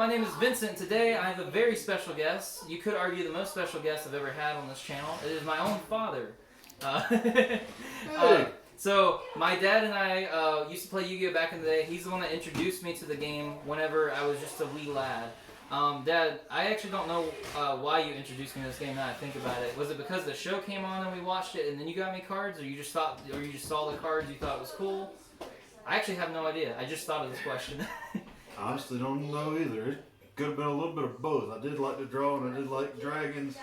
my name is Vincent. Today I have a very special guest. You could argue the most special guest I've ever had on this channel. It is my own father. So my dad and I used to play Yu-Gi-Oh back in the day. He's the one that introduced me to the game whenever I was just a wee lad. Dad, I actually don't know why you introduced me to this game now I think about it. Was it because the show came on and we watched it and then you got me cards, or you just thought, or you just saw the cards, you thought it was cool? I actually have no idea. I just thought of this question. I honestly don't know either. It could have been a little bit of both. I did like to draw and I did like dragons.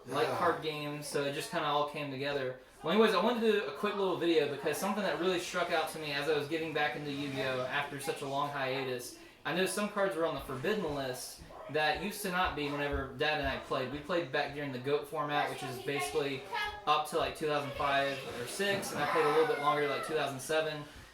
Like card games, so it just kind of all came together. Well, anyways, I wanted to do a quick little video because something that really struck out to me as I was getting back into Yu-Gi-Oh after such a long hiatus. I know some cards were on the forbidden list that used to not be whenever Dad and I played. We played back during the GOAT format, which is basically up to like 2005 or 6, and I played a little bit longer, like 2007.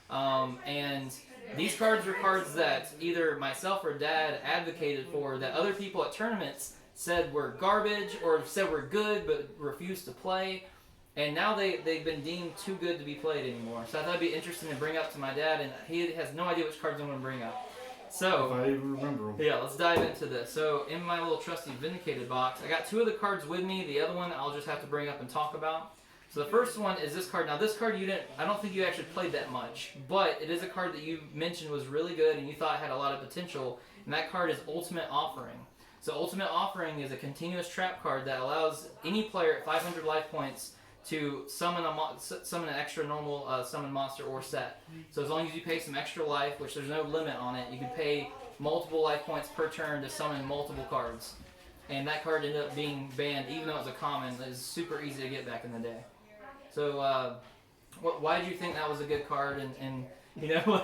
And these cards were cards that either myself or Dad advocated for that other people at tournaments said were garbage or said were good but refused to play. And now they've been deemed too good to be played anymore. So I thought it'd be interesting to bring up to my dad, and he has no idea which cards I'm going to bring up. So, if I even remember them. Yeah, let's dive into this. So in my little trusty Vindicated box, I got 2 of the cards with me. The other one I'll just have to bring up and talk about. So the first one is this card. Now this card I don't think you actually played that much, but it is a card that you mentioned was really good and you thought had a lot of potential, and that card is Ultimate Offering. So Ultimate Offering is a continuous trap card that allows any player at 500 life points to summon an extra normal summon monster or set. So as long as you pay some extra life, which there's no limit on it, you can pay multiple life points per turn to summon multiple cards. And that card ended up being banned, even though it's a common. It was super easy to get back in the day. So why did you think that was a good card? And you know,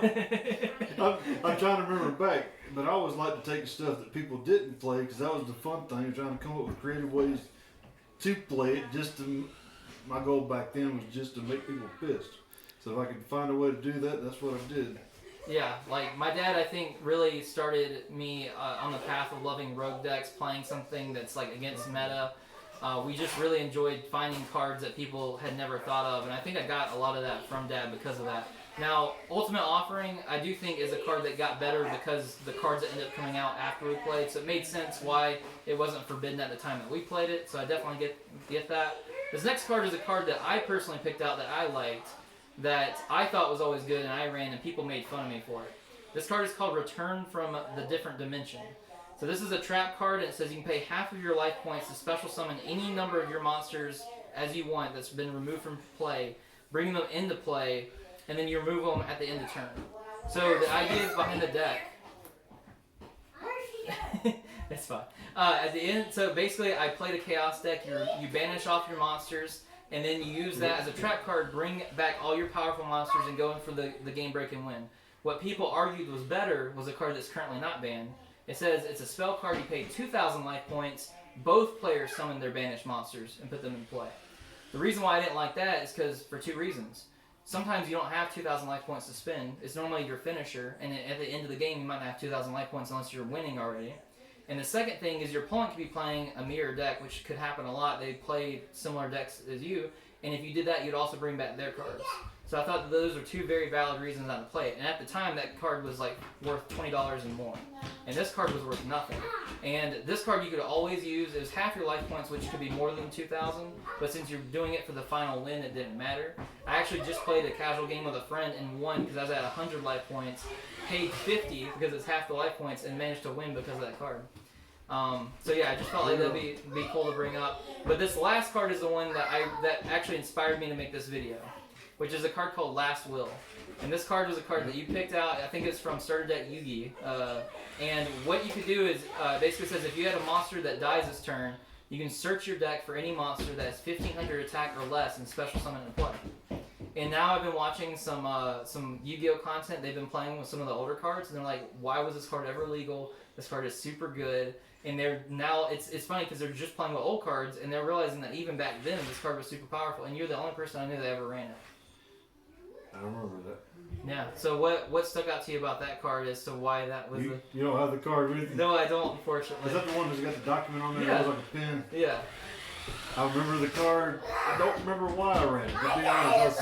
I'm trying to remember back, but I always like to take stuff that people didn't play because that was the fun thing, trying to come up with creative ways to play it. My goal back then was just to make people pissed. So if I could find a way to do that, that's what I did. Yeah, like my dad, I think, really started me on the path of loving rogue decks, playing something that's like against meta. We just really enjoyed finding cards that people had never thought of, and I think I got a lot of that from Dad because of that. Now, Ultimate Offering, I do think is a card that got better because the cards that ended up coming out after we played, so it made sense why it wasn't forbidden at the time that we played it, so I definitely get that. This next card is a card that I personally picked out that I liked, that I thought was always good, and I ran, and people made fun of me for it. This card is called Return from the Different Dimension. So this is a trap card, and it says you can pay half of your life points to special summon any number of your monsters as you want that's been removed from play, bring them into play, and then you remove them at the end of turn. So the idea behind the deck... It's fine. At the end, so basically I played a Chaos deck. You banish off your monsters, and then you use that as a trap card, bring back all your powerful monsters, and go in for the game break and win. What people argued was better was a card that's currently not banned. It says it's a spell card, you pay 2,000 life points, both players summon their banished monsters and put them in play. The reason why I didn't like that is because for 2 reasons. Sometimes you don't have 2,000 life points to spend. It's normally your finisher, and at the end of the game you might not have 2,000 life points unless you're winning already. And the second thing is your opponent could be playing a mirror deck, which could happen a lot. They play similar decks as you, and if you did that, you'd also bring back their cards. So I thought that those are 2 very valid reasons not to play it. And at the time, that card was like worth $20 and more. And this card was worth nothing. And this card you could always use. It was half your life points, which could be more than 2,000. But since you're doing it for the final win, it didn't matter. I actually just played a casual game with a friend and won because I was at 100 life points, paid 50 because it's half the life points, and managed to win because of that card. So yeah, I just felt like that'd be cool to bring up. But this last card is the one that actually inspired me to make this video, which is a card called Last Will. And this card was a card that you picked out. I think it's from Starter Deck Yugioh. And what you could do is basically says if you had a monster that dies this turn, you can search your deck for any monster that has 1,500 attack or less and special summon and play. And now I've been watching some Yu-Gi-Oh content. They've been playing with some of the older cards, and they're like, why was this card ever legal? This card is super good. And they're now, it's funny because they're just playing with old cards, and they're realizing that even back then this card was super powerful, and you're the only person I knew that ever ran it. I remember that. Yeah, so what stuck out to you about that card as to why that was You don't have the card with you? No, I don't, unfortunately. Is that the one that's got the document on there? Yeah. It was like a pen? Yeah. I remember the card. I don't remember why I ran it. To be honest,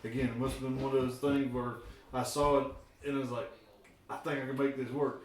again, it must have been one of those things where I saw it and it was like, I think I can make this work.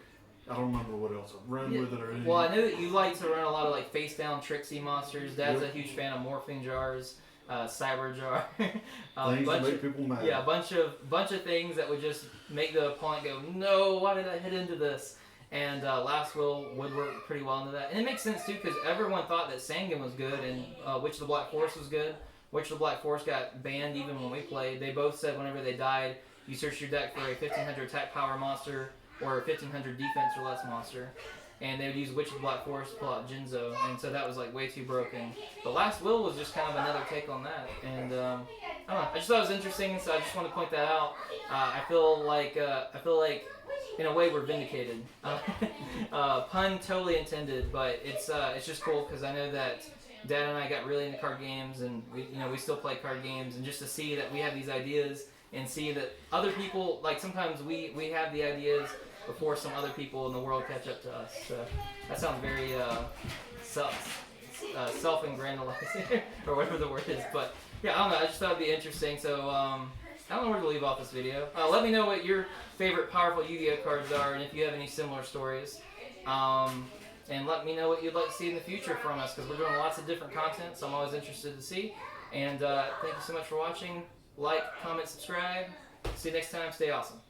I don't remember what else. I run with it or anything. Well, I know that you like to run a lot of like face down Trixie monsters. Dad's a huge fan of morphing jars, cyber jar. Things that make people mad. Yeah, a bunch of things that would just make the opponent go, no, why did I hit into this? And Last Will would work pretty well into that. And it makes sense too because everyone thought that Sangan was good and Witch of the Black Forest was good. Witch of the Black Forest got banned even when we played. They both said whenever they died, you search your deck for a 1500 attack power monster or a 1500 defense or less monster. And they would use Witch of the Black Forest to pull out Jinzo. And so that was like way too broken. But Last Will was just kind of another take on that. And I don't know, I just thought it was interesting, so I just want to point that out. I feel like in a way we're vindicated. Pun totally intended, but it's just cool because I know that Dad and I got really into card games, and we still play card games, and just to see that we have these ideas and see that other people, like sometimes we have the ideas before some other people in the world catch up to us. So that sounds very self-aggrandizing or whatever the word is. But yeah, I don't know. I just thought it'd be interesting. So I don't know where to leave off this video. Let me know what your favorite powerful Yu-Gi-Oh cards are, and if you have any similar stories. And let me know what you'd like to see in the future from us, because we're doing lots of different content, so I'm always interested to see. And thank you so much for watching. Like, comment, subscribe. See you next time. Stay awesome.